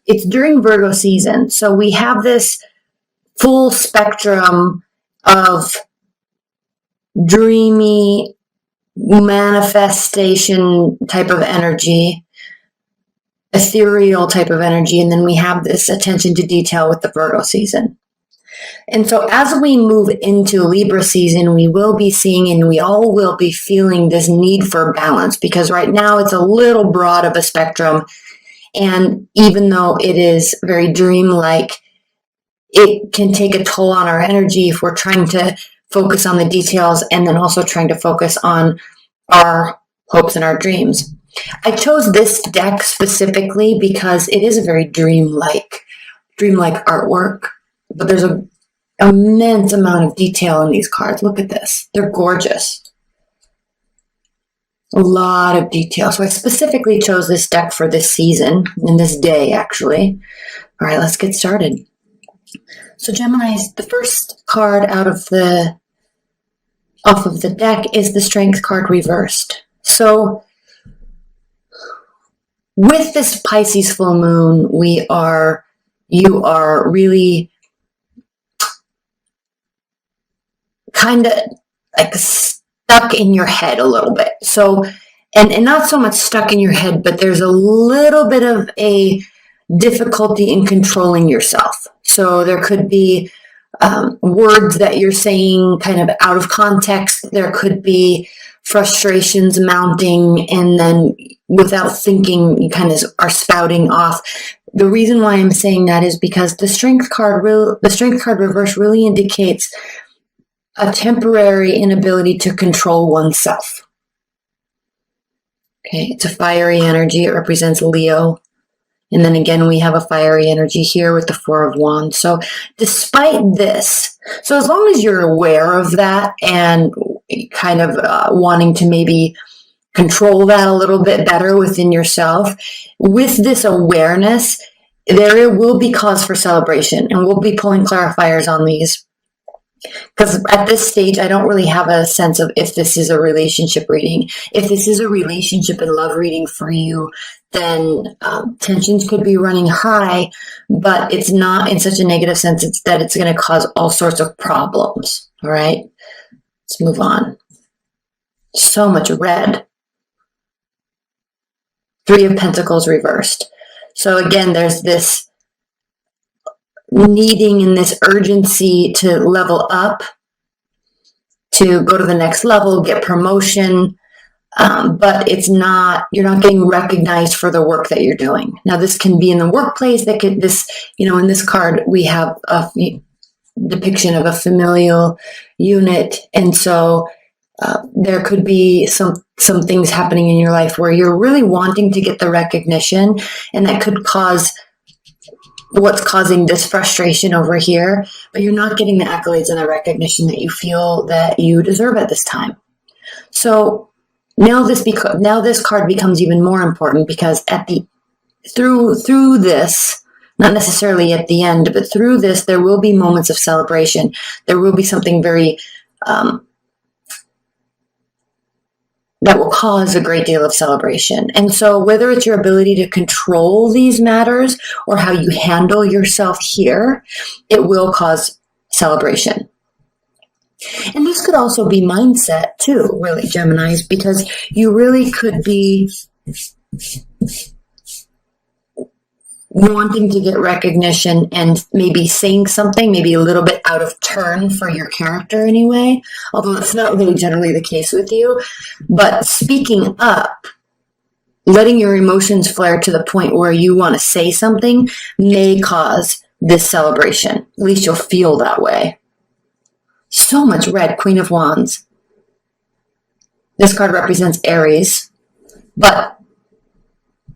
it's during Virgo season. So we have this full spectrum of dreamy manifestation type of energy, ethereal type of energy, and then we have this attention to detail with the Virgo season. And so as we move into Libra season, we will be seeing and we all will be feeling this need for balance, because right now it's a little broad of a spectrum. And even though it is very dreamlike, it can take a toll on our energy if we're trying to focus on the details and then also trying to focus on our hopes and our dreams. I chose this deck specifically because it is a very dreamlike artwork, but there's an immense amount of detail in these cards. Look at this. They're gorgeous. A lot of detail. So I specifically chose this deck for this season and this day, actually. All right, let's get started. So Gemini's, the first card off of the deck is the Strength card reversed. So with this Pisces full moon, you are really kind of like stuck in your head a little bit. So, and not so much stuck in your head, but there's a little bit of a difficulty in controlling yourself. So there could be words that you're saying kind of out of context. There could be frustrations mounting, and then without thinking, you kind of are spouting off. The reason why I'm saying that is because the Strength card reverse really indicates a temporary inability to control oneself. Okay, it's a fiery energy. It represents Leo. And then again, we have a fiery energy here with the Four of Wands. So despite this, so as long as you're aware of that and kind of wanting to maybe control that a little bit better within yourself, with this awareness, there will be cause for celebration. And we'll be pulling clarifiers on these, because at this stage, I don't really have a sense of if this is a relationship reading. If this is a relationship and love reading for you, then tensions could be running high, but it's not in such a negative sense that it's going to cause all sorts of problems. All right, let's move on. So much red. Three of Pentacles reversed. So again, there's this needing and this urgency to level up, to go to the next level, get promotion, but you're not getting recognized for the work that you're doing. Now, this can be in the workplace. In this card, we have a depiction of a familial unit. And so there could be some things happening in your life where you're really wanting to get the recognition, and that could cause what's causing this frustration over here, but you're not getting the accolades and the recognition that you feel that you deserve at this time. So now this card becomes even more important, because through this, not necessarily at the end, but through this, there will be moments of celebration. There will be something very that will cause a great deal of celebration. And so whether it's your ability to control these matters or how you handle yourself here, it will cause celebration. And this could also be mindset too, really, Geminis, because you really could be wanting to get recognition and maybe saying something maybe a little bit out of turn for your character anyway, although that's not really generally the case with you. But speaking up, letting your emotions flare to the point where you want to say something may cause this celebration. At least you'll feel that way. So much red, Queen of Wands. This card represents Aries, but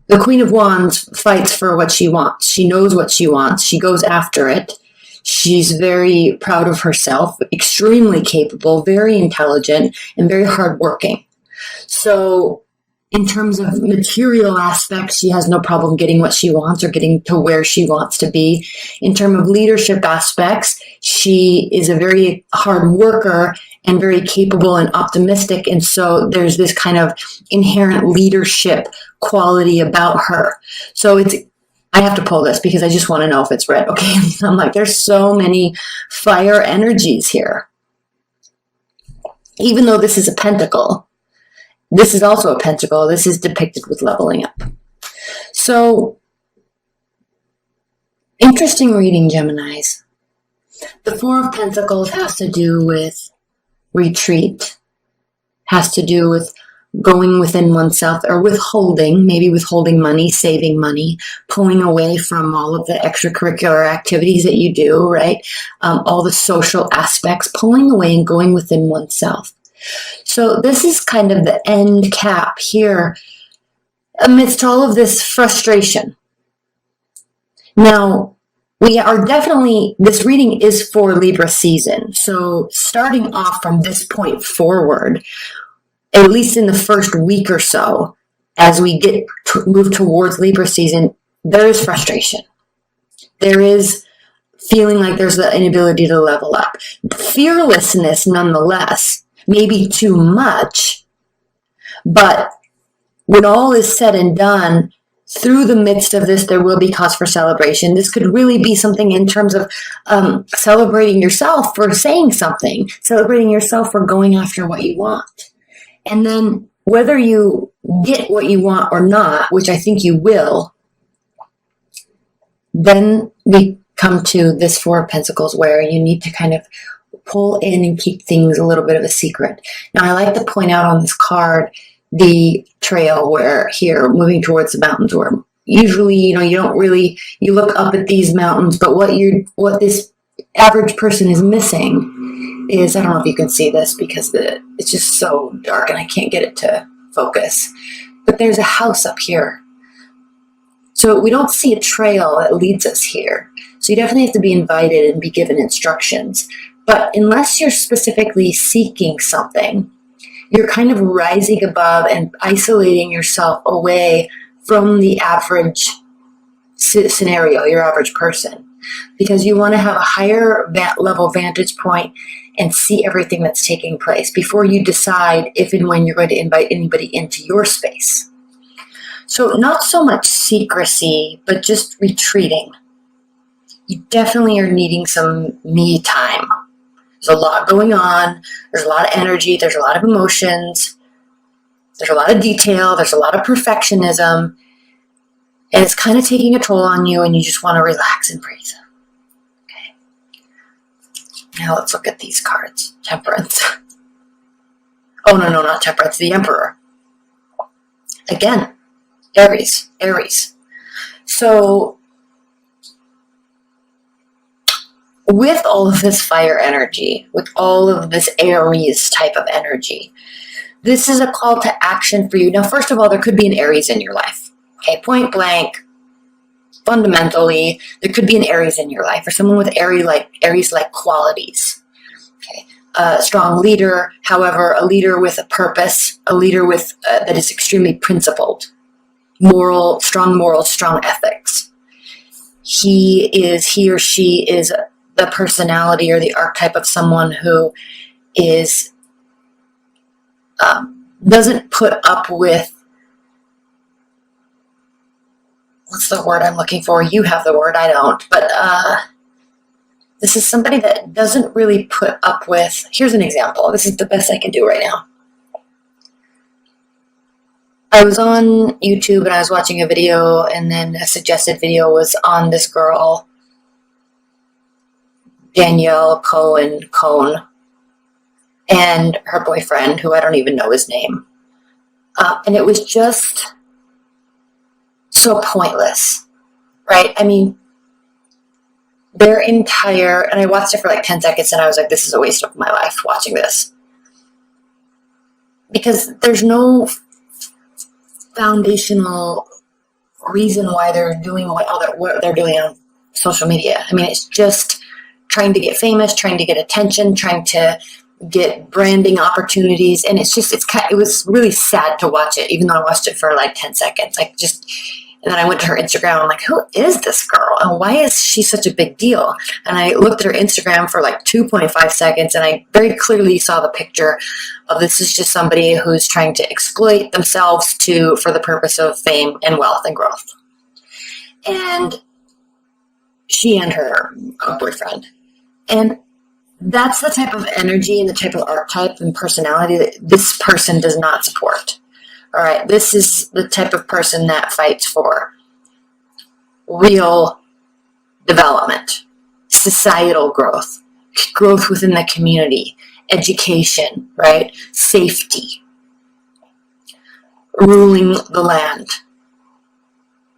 the Queen of Wands fights for what she wants. She knows what she wants. She goes after it. She's very proud of herself, extremely capable, very intelligent, and very hardworking. So in terms of material aspects, she has no problem getting what she wants or getting to where she wants to be. In terms of leadership aspects, she is a very hard worker and very capable and optimistic. And so there's this kind of inherent leadership quality about her. So it's I have to pull this because I just want to know if it's red. Okay. I'm like, there's so many fire energies here. Even though this is a pentacle, this is also a pentacle. This is depicted with leveling up. So, interesting reading, Geminis. The Four of Pentacles has to do with retreat, has to do with going within oneself, or withholding, maybe withholding money, saving money, pulling away from all of the extracurricular activities that you do, right? All the social aspects, pulling away and going within oneself. So this is kind of the end cap here amidst all of this frustration. Now, we are definitely, this reading is for Libra season. So starting off from this point forward, at least in the first week or so, as we get move towards Libra season, there is frustration. There is feeling like there's the inability to level up. Fearlessness, nonetheless, maybe too much, but when all is said and done, through the midst of this, there will be cause for celebration. This could really be something in terms of celebrating yourself for saying something, celebrating yourself for going after what you want. And then whether you get what you want or not, which I think you will, then we come to this Four of Pentacles where you need to kind of pull in and keep things a little bit of a secret. Now, I like to point out on this card the trail where here, moving towards the mountains, where usually, you don't really, you look up at these mountains, but what this average person is missing is, I don't know if you can see this because it's just so dark and I can't get it to focus, but there's a house up here. So we don't see a trail that leads us here. So you definitely have to be invited and be given instructions. But unless you're specifically seeking something, you're kind of rising above and isolating yourself away from the average scenario, your average person, because you want to have a higher level vantage point and see everything that's taking place before you decide if and when you're going to invite anybody into your space. So not so much secrecy, but just retreating. You definitely are needing some me time. There's a lot going on. There's a lot of energy. There's a lot of emotions. There's a lot of detail. There's a lot of perfectionism. And it's kind of taking a toll on you, and you just want to relax and breathe. Okay. Now let's look at these cards. Temperance. Oh, no, not Temperance. The Emperor. Again, Aries. So with all of this fire energy, with all of this Aries type of energy, this is a call to action for you. Now, first of all, there could be an Aries in your life. Okay, point blank, fundamentally, there could be an Aries in your life, or someone with Aries-like qualities. Okay, a strong leader, however, a leader with a purpose, a leader with that is extremely principled, strong morals, strong ethics. He or she is the personality or the archetype of someone who is doesn't put up with, what's the word I'm looking for? You have the word, I don't. But this is somebody that doesn't really put up with, here's an example. This is the best I can do right now. I was on YouTube and I was watching a video, and then a suggested video was on this girl, Danielle Cohn, and her boyfriend, who I don't even know his name. And it was just so pointless, right? I mean, their entire, and I watched it for like 10 seconds and I was like, this is a waste of my life watching this. Because there's no foundational reason why they're doing what they're doing on social media. I mean, it's just trying to get famous, trying to get attention, trying to get branding opportunities, and it was really sad to watch it, even though I watched it for like 10 seconds. And then I went to her Instagram. I'm like, who is this girl? And why is she such a big deal? And I looked at her Instagram for like 2.5 seconds, and I very clearly saw the picture of, this is just somebody who's trying to exploit themselves for the purpose of fame and wealth and growth. and she and her boyfriend. And that's the type of energy and the type of archetype and personality that this person does not support. All right, this is the type of person that fights for real development, societal growth, growth within the community, education, right? Safety, ruling the land,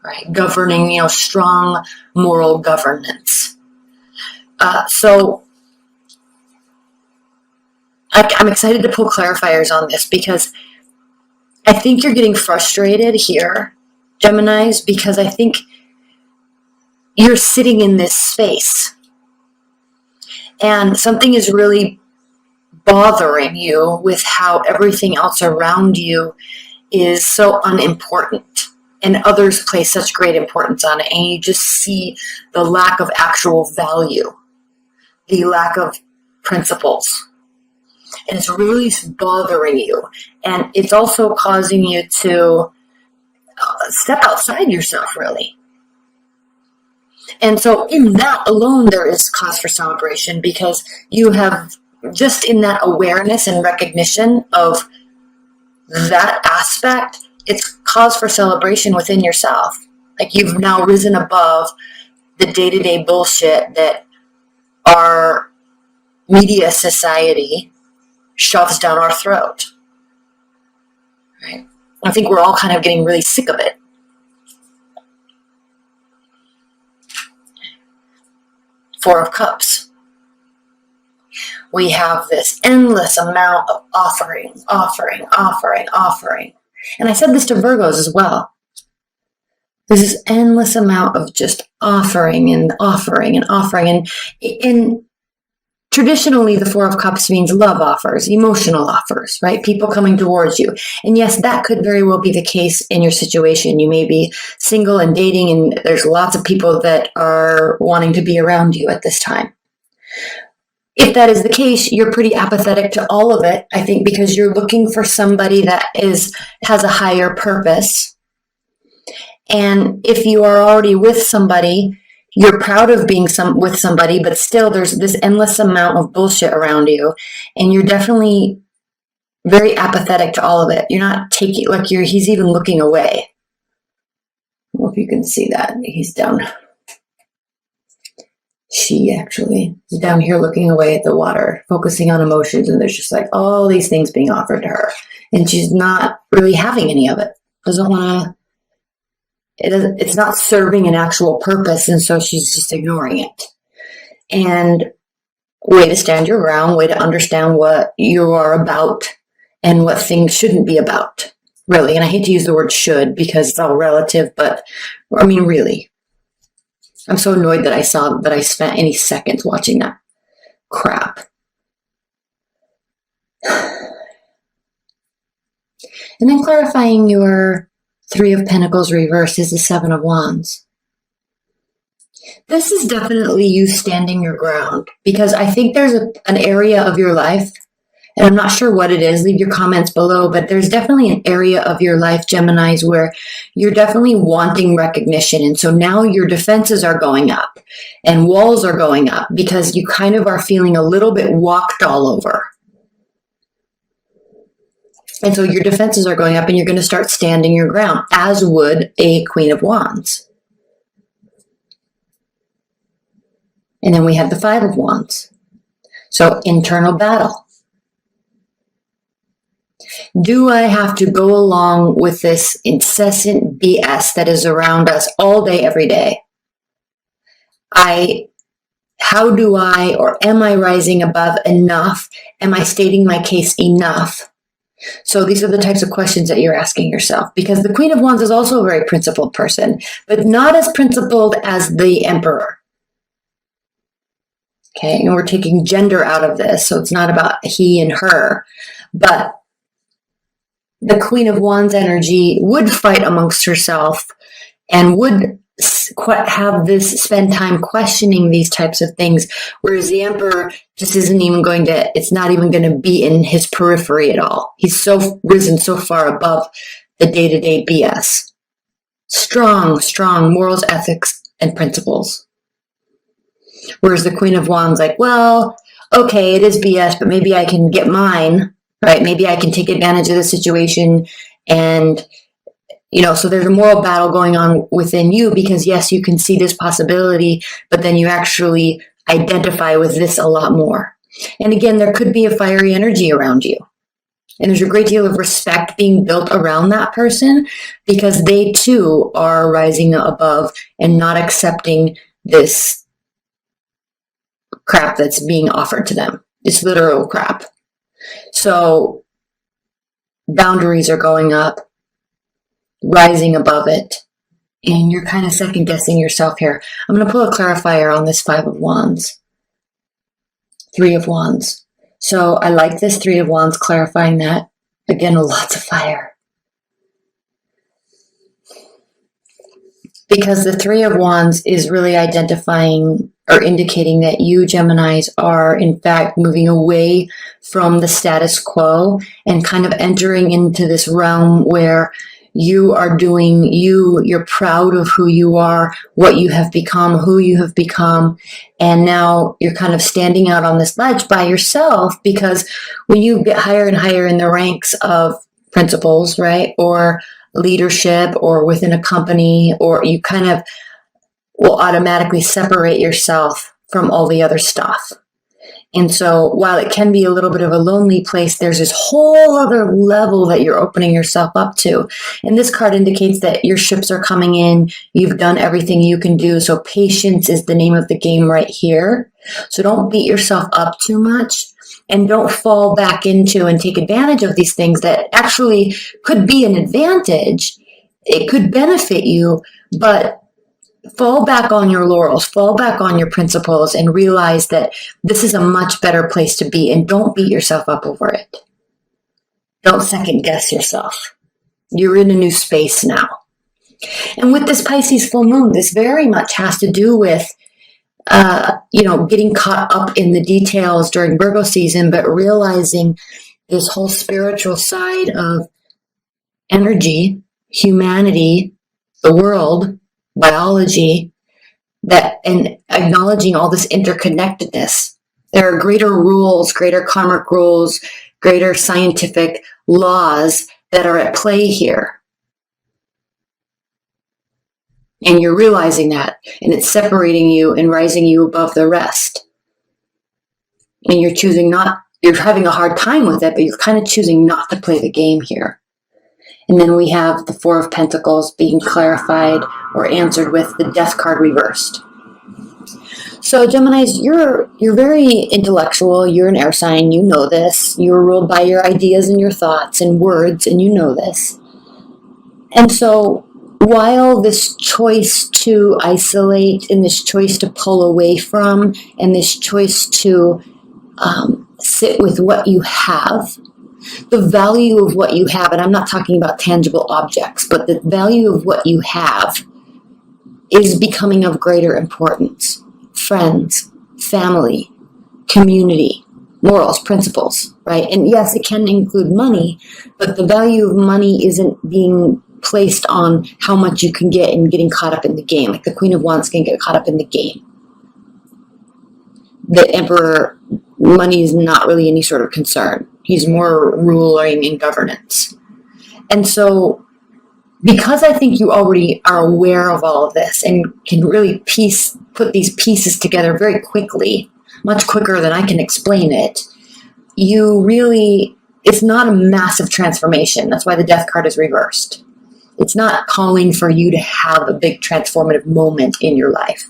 right? Governing, strong moral governance. So I'm excited to pull clarifiers on this because I think you're getting frustrated here, Geminis, because I think you're sitting in this space and something is really bothering you with how everything else around you is so unimportant and others place such great importance on it, and you just see the lack of actual value, the lack of principles. And it's really bothering you. And it's also causing you to step outside yourself, really. And so in that alone, there is cause for celebration because you have just in that awareness and recognition of that aspect, it's cause for celebration within yourself. Like you've now risen above the day-to-day bullshit that our media society shoves down our throat. Right? I think we're all kind of getting really sick of it. Four of Cups. We have this endless amount of offering. And I said this to Virgos as well. There's this endless amount of just offering. And traditionally, the Four of Cups means love offers, emotional offers, right? People coming towards you. And yes, that could very well be the case in your situation. You may be single and dating, and there's lots of people that are wanting to be around you at this time. If that is the case, you're pretty apathetic to all of it, I think, because you're looking for somebody that has a higher purpose. And if you are already with somebody, you're proud of being with somebody, but still there's this endless amount of bullshit around you. And you're definitely very apathetic to all of it. You're not taking, he's even looking away. I don't know if you can see that. He's down. She actually is down here looking away at the water, focusing on emotions. And there's just all these things being offered to her. And she's not really having any of it. Doesn't want to. It's not serving an actual purpose, and so she's just ignoring it. And way to stand your ground, way to understand what you are about and what things shouldn't be about, really. And I hate to use the word should because it's all relative, but I mean, really. I'm so annoyed that I spent any seconds watching that crap. And then clarifying your Three of Pentacles reversed is the Seven of Wands. This is definitely you standing your ground because I think there's an area of your life, and I'm not sure what it is, leave your comments below, but there's definitely an area of your life, Geminis, where you're definitely wanting recognition. And so now your defenses are going up and walls are going up because you kind of are feeling a little bit walked all over. And so your defenses are going up and you're going to start standing your ground, as would a Queen of Wands. And then we have the Five of Wands. So internal battle. Do I have to go along with this incessant BS that is around us all day, every day? How do I, or am I rising above enough? Am I stating my case enough? So these are the types of questions that you're asking yourself, because the Queen of Wands is also a very principled person, but not as principled as the Emperor. Okay, and we're taking gender out of this, so it's not about he and her, but the Queen of Wands energy would fight amongst herself and would spend time questioning these types of things, whereas the Emperor just isn't even it's not even going to be in his periphery at all. He's so risen so far above the day-to-day BS. Strong, strong morals, ethics, and principles. Whereas the Queen of Wands, like, well, okay, it is BS, but maybe I can get mine, right? Maybe I can take advantage of the situation. And, so there's a moral battle going on within you because, yes, you can see this possibility, but then you actually identify with this a lot more. And again, there could be a fiery energy around you. And there's a great deal of respect being built around that person because they too are rising above and not accepting this crap that's being offered to them. It's literal crap. So boundaries are going up, rising above it, and you're kind of second guessing yourself here. I'm going to pull a clarifier on this 5 of Wands, 3 of Wands. So I like this 3 of Wands clarifying that. Again, lots of fire. Because the 3 of Wands is really identifying or indicating that you, Geminis, are in fact moving away from the status quo and kind of entering into this realm where you are doing you, you're proud of who you are, what you have become, who you have become, and now you're kind of standing out on this ledge by yourself because when you get higher and higher in the ranks of principles, right, or leadership or within a company, or you kind of will automatically separate yourself from all the other stuff. And so while it can be a little bit of a lonely place, there's this whole other level that you're opening yourself up to. And this card indicates that your ships are coming in. You've done everything you can do. So patience is the name of the game right here. So don't beat yourself up too much and don't fall back into and take advantage of these things that actually could be an advantage. It could benefit you, but fall back on your laurels, fall back on your principles, and realize that this is a much better place to be, and don't beat yourself up over it. Don't second guess yourself. You're in a new space now. And with this Pisces full moon, this very much has to do with, getting caught up in the details during Virgo season, but realizing this whole spiritual side of energy, humanity, the world, biology, and acknowledging all this interconnectedness. There are greater rules, greater karmic rules, greater scientific laws that are at play here. And you're realizing that, and it's separating you and rising you above the rest. And you're having a hard time with it, but you're kind of choosing not to play the game here. And then we have the 4 of Pentacles being clarified or answered with the Death card reversed. So Geminis, you're very intellectual. You're an air sign. You know this. You're ruled by your ideas and your thoughts and words, and you know this. And so while this choice to isolate and this choice to pull away from and this choice to sit with what you have, the value of what you have, and I'm not talking about tangible objects, but the value of what you have is becoming of greater importance. Friends, family, community, morals, principles, right? And yes, it can include money, but the value of money isn't being placed on how much you can get and getting caught up in the game. Like the Queen of Wands can get caught up in the game. The Emperor, money is not really any sort of concern. He's more ruling and governance. And so, because I think you already are aware of all of this and can really put these pieces together very quickly, much quicker than I can explain it, it's not a massive transformation. That's why the Death card is reversed. It's not calling for you to have a big transformative moment in your life.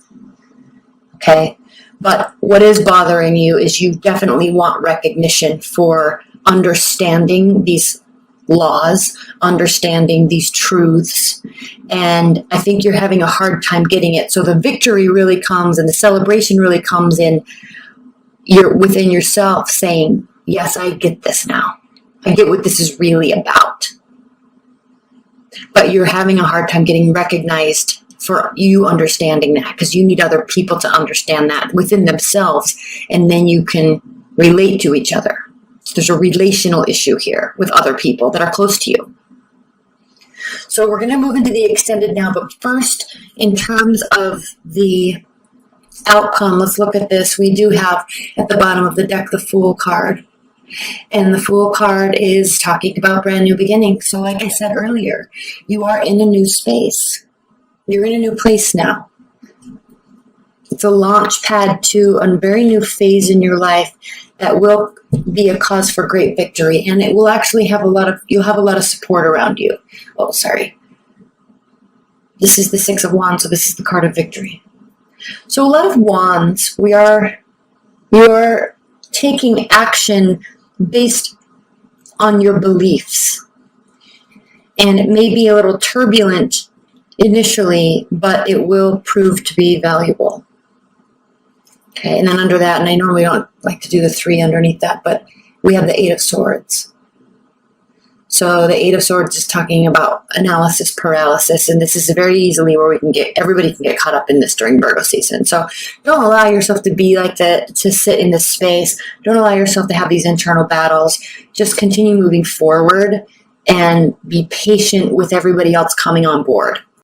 Okay? But what is bothering you is you definitely want recognition for understanding these laws, understanding these truths, and I think you're having a hard time getting it. So the victory really comes and the celebration really comes in you're within yourself saying, yes, I get this now. I get what this is really about. But you're having a hard time getting recognized for you understanding that because you need other people to understand that within themselves, and then you can relate to each other. So there's a relational issue here with other people that are close to you. So we're going to move into the extended now, but first, in terms of the outcome, let's look at this. We do have at the bottom of the deck the Fool card. And the Fool card is talking about brand new beginnings. So like I said earlier, you are in a new space. You're in a new place now. It's a launch pad to a very new phase in your life that will be a cause for great victory. And it will actually have you'll have a lot of support around you. Oh, sorry. This is the Six of Wands, so this is the card of victory. So a lot of wands, you're taking action based on your beliefs. And it may be a little turbulent initially, but it will prove to be valuable. Okay, and then under that, and I normally don't like to do the 3 underneath that, but we have the 8 of Swords. So the 8 of Swords is talking about analysis paralysis, and this is very easily where everybody can get caught up in this during Virgo season. So don't allow yourself to be like that, to sit in this space. Don't allow yourself to have these internal battles. Just continue moving forward and be patient with everybody else coming on board.